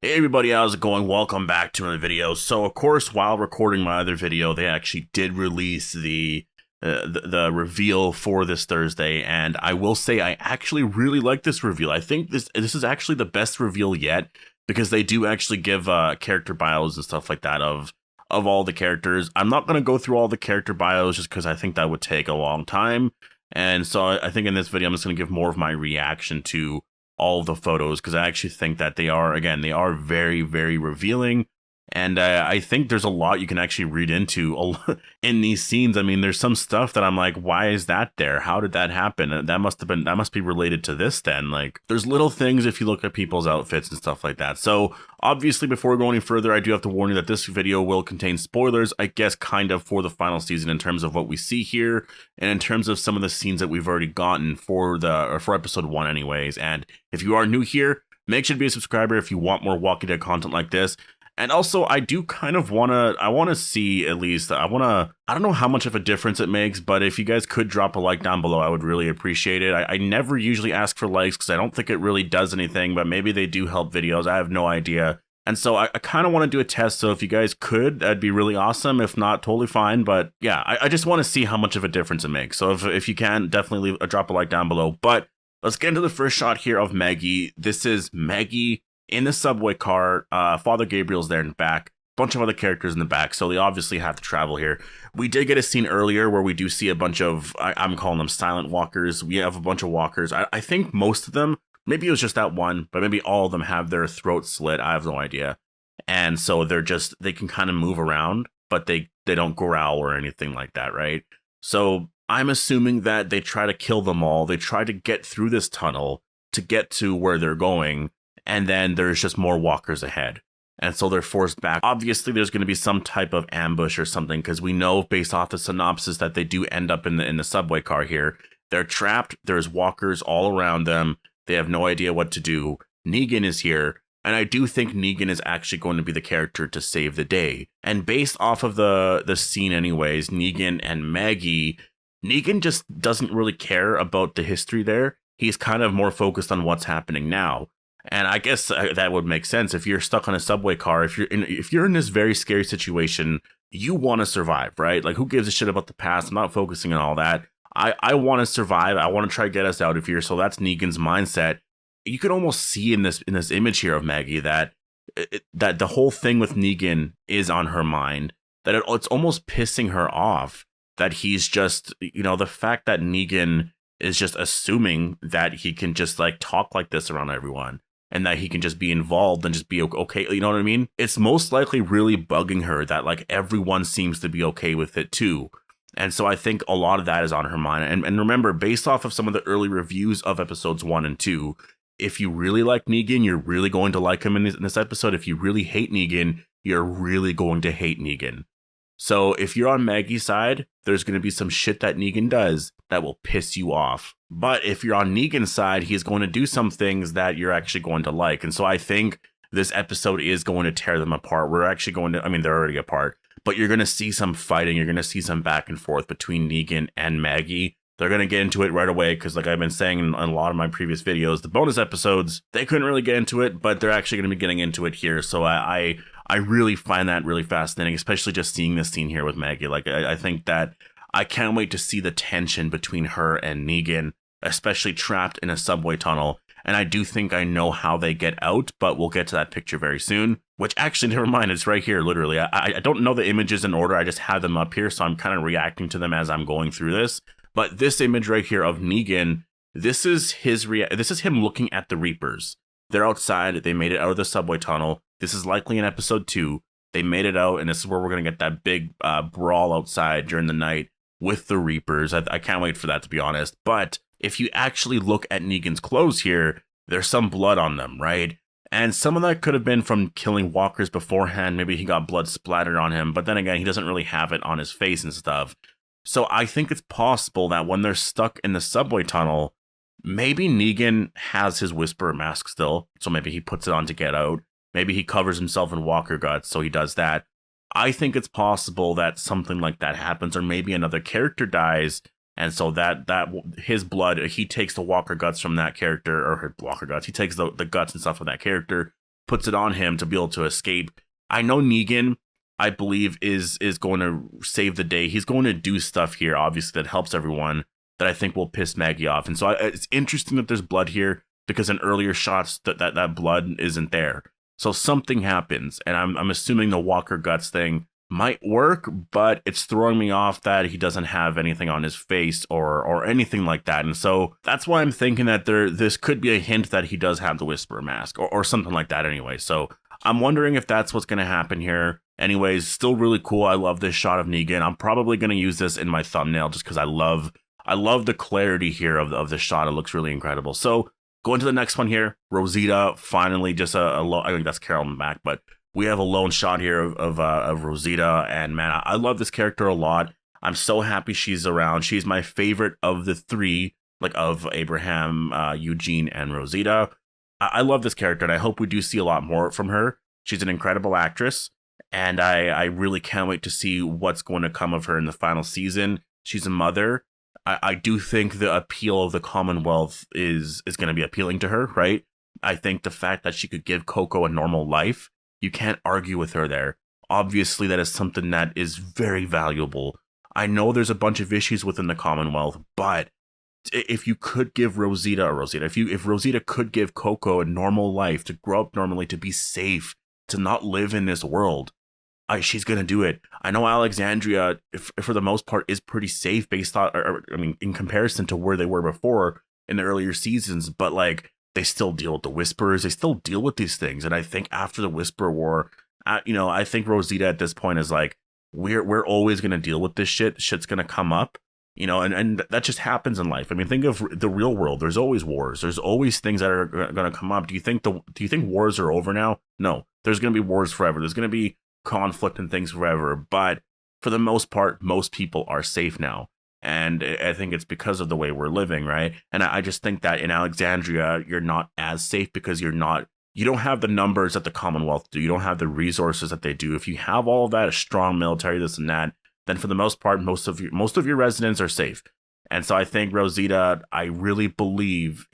Hey everybody, how's it going? Welcome back to another video. So of course, while recording my other video, they actually did release the reveal for this Thursday, and I will say I actually really like this reveal. I think this is actually the best reveal yet because they do actually give character bios and stuff like that of all the characters. I'm not gonna go through all the character bios just because I think that would take a long time, and so I think in this video I'm just gonna give more of my reaction to all of the photos because I actually think that they are very, very revealing. And I think there's a lot you can actually read into in these scenes. I mean, there's some stuff that I'm like, why is that there? How did that happen? That must be related to this then. Like, there's little things if you look at people's outfits and stuff like that. So obviously, before we go any further, I do have to warn you that this video will contain spoilers, I guess, kind of for the final season in terms of what we see here and in terms of some of the scenes that we've already gotten for episode 1 anyways. And if you are new here, make sure to be a subscriber if you want more Walking Dead content like this. And also, I do kind of want to see at least, I don't know how much of a difference it makes, but if you guys could drop a like down below, I would really appreciate it. I never usually ask for likes because I don't think it really does anything, but maybe they do help videos. I have no idea. And so I kind of want to do a test. So if you guys could, that'd be really awesome. If not, totally fine. But yeah, I just want to see how much of a difference it makes. So if you can, definitely drop a like down below. But let's get into the first shot here of Maggie. This is Maggie in the subway car. Father Gabriel's there in the back, bunch of other characters in the back, so they obviously have to travel here. We did get a scene earlier where we do see a bunch of, I'm calling them silent walkers. We have a bunch of walkers. I think most of them, maybe it was just that one, but maybe all of them have their throats slit. I have no idea. And so they can kind of move around, but they don't growl or anything like that, right? So I'm assuming that they try to kill them all. They try to get through this tunnel to get to where they're going. And then there's just more walkers ahead. And so they're forced back. Obviously, there's going to be some type of ambush or something, because we know based off the synopsis that they do end up in the subway car here. They're trapped. There's walkers all around them. They have no idea what to do. Negan is here. And I do think Negan is actually going to be the character to save the day. And based off of the scene anyways, Negan and Maggie, Negan just doesn't really care about the history there. He's kind of more focused on what's happening now. And I guess that would make sense. If you're stuck on a subway car, if you're in this very scary situation, you want to survive, right? Like, who gives a shit about the past? I'm not focusing on all that. I want to survive. I want to try to get us out of here. So that's Negan's mindset. You could almost see in this image here of Maggie that the whole thing with Negan is on her mind. That it's almost pissing her off that he's just, the fact that Negan is just assuming that he can just like talk like this around everyone. And that he can just be involved and just be okay. You know what I mean? It's most likely really bugging her that like everyone seems to be okay with it too. And so I think a lot of that is on her mind. And remember, based off of some of the early reviews of episodes 1 and 2, if you really like Negan, you're really going to like him in this episode. If you really hate Negan, you're really going to hate Negan. So if you're on Maggie's side, there's going to be some shit that Negan does that will piss you off. But if you're on Negan's side, he's going to do some things that you're actually going to like. And so I think this episode is going to tear them apart. We're actually going to, they're already apart, but you're going to see some fighting. You're going to see some back and forth between Negan and Maggie. They're going to get into it right away because, like I've been saying in a lot of my previous videos, the bonus episodes, they couldn't really get into it, but they're actually going to be getting into it here. So I really find that really fascinating, especially just seeing this scene here with Maggie. Like, I think that I can't wait to see the tension between her and Negan, especially trapped in a subway tunnel. And I do think I know how they get out, but we'll get to that picture very soon. Which actually, never mind, it's right here, literally. I don't know the images in order, I just have them up here, so I'm kind of reacting to them as I'm going through this. But this image right here of Negan, this is him looking at the Reapers. They're outside, they made it out of the subway tunnel. This is likely in episode 2. They made it out, and this is where we're going to get that big brawl outside during the night with the Reapers. I can't wait for that, to be honest. But if you actually look at Negan's clothes here, there's some blood on them, right? And some of that could have been from killing walkers beforehand. Maybe he got blood splattered on him, but then again, he doesn't really have it on his face and stuff. So I think it's possible that when they're stuck in the subway tunnel, maybe Negan has his Whisperer mask still, so maybe he puts it on to get out. Maybe he covers himself in walker guts, so he does that. I think it's possible that something like that happens, or maybe another character dies, and so that his blood, he takes the walker guts from that character, or her walker guts, he takes the guts and stuff from that character, puts it on him to be able to escape. I know Negan, I believe, is going to save the day. He's going to do stuff here, obviously, that helps everyone, that I think will piss Maggie off. And so it's interesting that there's blood here, because in earlier shots that blood isn't there. So something happens, and I'm assuming the Walker Guts thing might work, but it's throwing me off that he doesn't have anything on his face or anything like that. And so that's why I'm thinking that this could be a hint that he does have the Whisperer mask or something like that anyway. So I'm wondering if that's what's going to happen here. Anyways, still really cool. I love this shot of Negan. I'm probably going to use this in my thumbnail just because I love the clarity here of the shot. It looks really incredible. So going to the next one here, Rosita, finally just I think that's Carol in the back, but we have a lone shot here of Rosita, and man, I love this character a lot. I'm so happy she's around. She's my favorite of the three, like of Abraham, Eugene, and Rosita. I love this character, and I hope we do see a lot more from her. She's an incredible actress, and I really can't wait to see what's going to come of her in the final season. She's a mother. I do think the appeal of the Commonwealth is going to be appealing to her, right? I think the fact that she could give Coco a normal life, you can't argue with her there. Obviously, that is something that is very valuable. I know there's a bunch of issues within the Commonwealth, but if you could give if Rosita could give Coco a normal life, to grow up normally, to be safe, to not live in this world, she's going to do it. I know Alexandria, for the most part, is pretty safe based on, in comparison to where they were before in the earlier seasons, but like, they still deal with the Whisperers. They still deal with these things. And I think after the Whisper War, I think Rosita at this point is like, we're always going to deal with this shit. Shit's going to come up, and that just happens in life. I mean, think of the real world. There's always wars. There's always things that are going to come up. Do you think wars are over now? No, there's going to be wars forever. There's going to be conflict and things forever. But for the most part, most people are safe now. And I think it's because of the way we're living, right? And I just think that in Alexandria, you're not as safe because you don't have the numbers that the Commonwealth do. You don't have the resources that they do. If you have all of that, a strong military, this and that, then for the most part, most of your residents are safe. And so I think Rosita, I really believe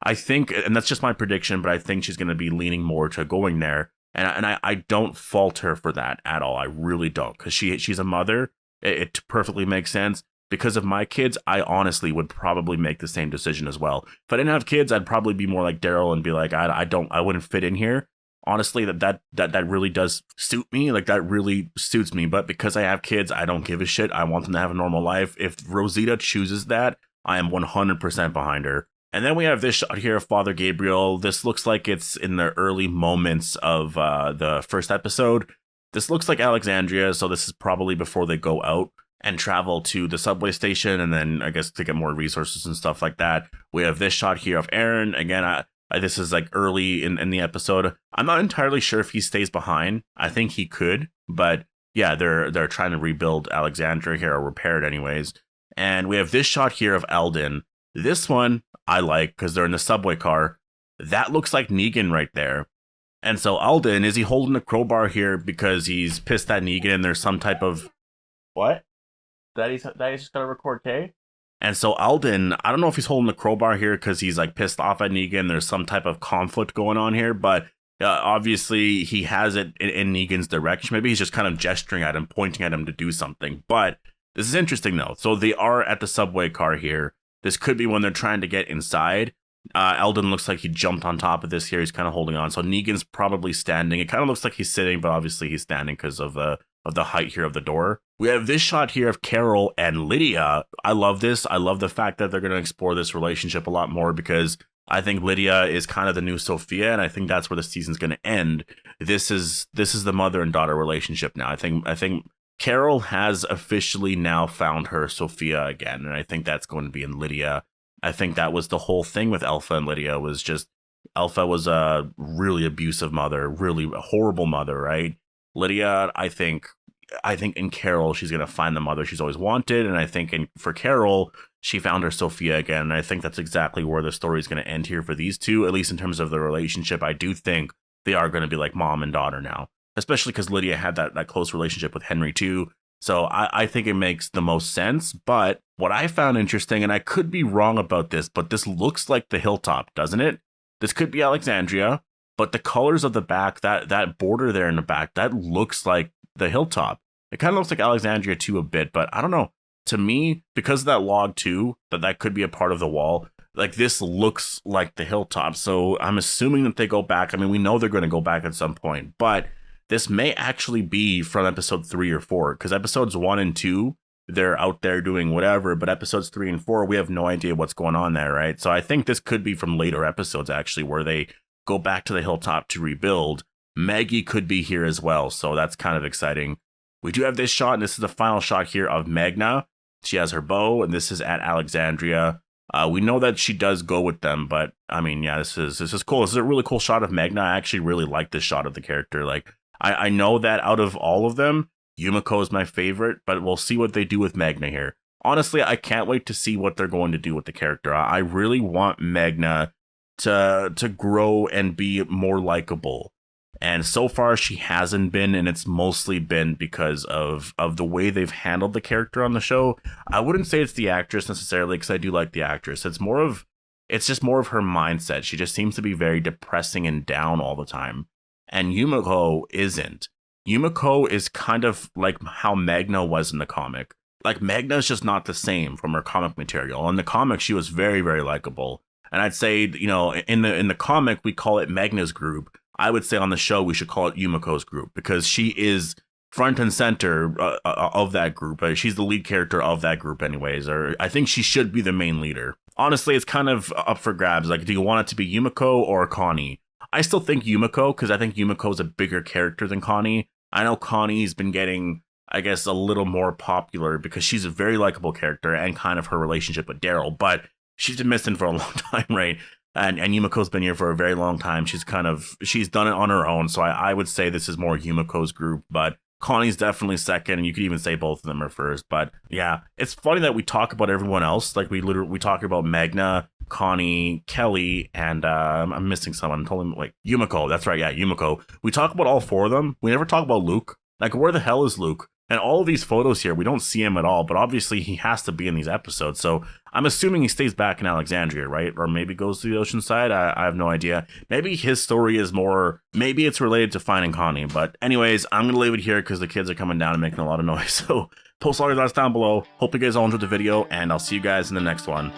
I think, and that's just my prediction, but I think she's going to be leaning more to going there. And I don't fault her for that at all. I really don't, because she's a mother. It perfectly makes sense. Because of my kids, I honestly would probably make the same decision as well. If I didn't have kids, I'd probably be more like Daryl and be like, I wouldn't fit in here. Honestly, that really does suit me. Like, that really suits me. But because I have kids, I don't give a shit. I want them to have a normal life. If Rosita chooses that, I am 100% behind her. And then we have this shot here of Father Gabriel. This looks like it's in the early moments of the first episode. This looks like Alexandria, so this is probably before they go out and travel to the subway station, and then I guess to get more resources and stuff like that. We have this shot here of Aaron. Again, this is like early in the episode. I'm not entirely sure if he stays behind. I think he could, but yeah, they're trying to rebuild Alexandria here, or repair it anyways. And we have this shot here of Eldon. This one I like because they're in the subway car. That looks like Negan right there. And so Alden, is he holding a crowbar here because he's pissed at Negan and there's some type of... What? Daddy's just gonna record K? And so Alden, I don't know if he's holding the crowbar here because he's like pissed off at Negan. There's some type of conflict going on here, but obviously he has it in Negan's direction. Maybe he's just kind of gesturing at him, pointing at him to do something. But this is interesting though. So they are at the subway car here. This could be when they're trying to get inside. Eldon looks like he jumped on top of this here. He's kind of holding on. So Negan's probably standing. It kind of looks like he's sitting, but obviously he's standing because of the height here of the door. We have this shot here of Carol and Lydia. I love this. I love the fact that they're going to explore this relationship a lot more, because I think Lydia is kind of the new Sophia, and I think that's where the season's going to end. This is the mother and daughter relationship now. I think Carol has officially now found her Sophia again, and I think that's going to be in Lydia. I think that was the whole thing with Alpha and Lydia, was just Alpha was a really abusive mother, really horrible mother, right? Lydia, I think in Carol, she's going to find the mother she's always wanted. And I think for Carol, she found her Sophia again. And I think that's exactly where the story is going to end here for these two, at least in terms of the relationship. I do think they are going to be like mom and daughter now, especially because Lydia had that close relationship with Henry too. So I think it makes the most sense. But what I found interesting, and I could be wrong about this, but this looks like the Hilltop, doesn't it? This could be Alexandria. but the colors of the back, that border there in the back, that looks like the Hilltop. It kind of looks like Alexandria too a bit, but I don't know. To me, because of that log too, that could be a part of the wall, like this looks like the Hilltop. So I'm assuming that they go back. I mean, we know they're going to go back at some point, but this may actually be from episode 3 or 4, because episodes 1 and 2, they're out there doing whatever, but episodes 3 and 4, we have no idea what's going on there, right? So I think this could be from later episodes, actually, where they go back to the Hilltop to rebuild. Maggie could be here as well, so that's kind of exciting. We do have this shot, and this is the final shot here of Magna. She has her bow, and this is at Alexandria. We know that she does go with them, but I mean, yeah, this is cool. This is a really cool shot of Magna. I actually really like this shot of the character. Like, I know that out of all of them, Yumiko is my favorite, but we'll see what they do with Magna here. Honestly, I can't wait to see what they're going to do with the character. I really want Magna to grow and be more likable. And so far, she hasn't been, and it's mostly been because of the way they've handled the character on the show. I wouldn't say it's the actress necessarily, because I do like the actress. It's just more of her mindset. She just seems to be very depressing and down all the time. And Yumiko isn't. Yumiko is kind of like how Magna was in the comic. Like, Magna is just not the same from her comic material. In the comic, she was very, very likable. And I'd say, you know, in the comic, we call it Magna's group. I would say on the show, we should call it Yumiko's group, because she is front and center of that group. She's the lead character of that group anyways, or I think she should be the main leader. Honestly, it's kind of up for grabs. Like, do you want it to be Yumiko or Connie? I still think Yumiko, because I think Yumiko is a bigger character than Connie. I know Connie's been getting, I guess, a little more popular because she's a very likable character and kind of her relationship with Daryl, but she's been missing for a long time, right? And Yumiko's been here for a very long time. She's done it on her own. So I would say this is more Yumiko's group, but Connie's definitely second. And you could even say both of them are first. But yeah, it's funny that we talk about everyone else. Like we talk about Magna, Connie, Kelly, and I'm missing someone. Totally, like Yumiko. That's right. Yeah, Yumiko. We talk about all 4 of them. We never talk about Luke. Like, where the hell is Luke? And all of these photos here, we don't see him at all, but obviously he has to be in these episodes. So I'm assuming he stays back in Alexandria, right? Or maybe goes to the ocean side. I have no idea. Maybe his story is more, maybe it's related to finding Connie. But anyways, I'm going to leave it here because the kids are coming down and making a lot of noise. So post all your thoughts down below. Hope you guys all enjoyed the video, and I'll see you guys in the next one.